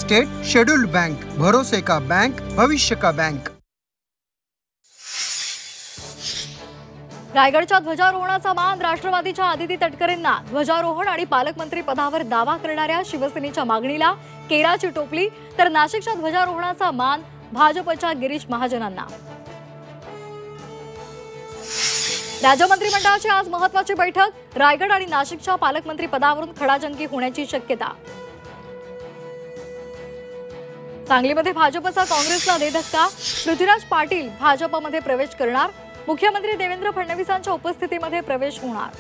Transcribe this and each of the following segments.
State scheduled bank, भरोसे का bank, भविष्य का बैंक। रायगडच्या ध्वजारोहणाचा मान राष्ट्रवादीच्या आदिती तटकरेंना। ध्वजारोहण आणि पालकमंत्री पदावर दावा करणाऱ्या शिवसेनेच्या मागणीला केराची टोपली, तर नाशिकच्या ध्वजारोहणाचा मान भाजपच्या गिरीश महाजनांना। राज्य मंत्रिमंडळाची आज महत्त्वाची बैठक। रायगड आणि नाशिकच्या पालकमंत्री पदावरून खडाजंगी होण्याची शक्यता। सांगलीमध्ये भाजपचा काँग्रेसला दे धक्का। पृथ्वीराज पाटील भाजपमध्ये प्रवेश करणार। मुख्यमंत्री देवेंद्र फडणवीसांच्या उपस्थितीमध्ये प्रवेश होणार।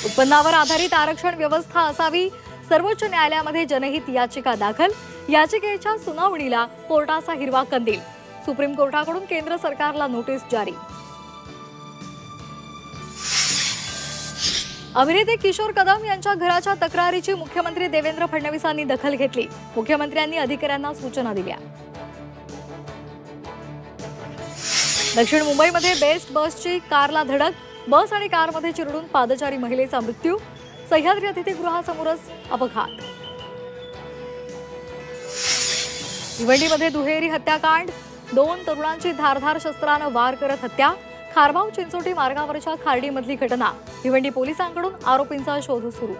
उत्पन्नावर आधारित आरक्षण व्यवस्था असावी। सर्वोच्च न्यायालयामध्ये जनहित याचिका दाखल। याचिकेच्या सुनावणीला कोर्टाचा हिरवा कंदील। सुप्रीम कोर्टाकडून केंद्र सरकारला नोटीस जारी। अभिनेते किशोर कदम यांच्या घराच्या तक्रारीची मुख्यमंत्री देवेंद्र फडणवीसांनी दखल घेतली। मुख्यमंत्र्यांनी अधिकाऱ्यांना सूचना दिल्या। दक्षिण मुंबईमध्ये बेस्ट बसची कारला धडक। बस आणि कारमध्ये चिरडून पादचारी महिलेचा मृत्यू। सह्याद्री अतिथीगृहासमोरच अपघात। भिवंडीमध्ये दुहेरी हत्याकांड। 2 तरुणांची धारधार शस्त्रानं वार करत हत्या। खारबाव चिंचोटी मार्गावरच्या खार्डीमधली घटना। भिवंडी पोलिसांकडून आरोपींचा शोध सुरू।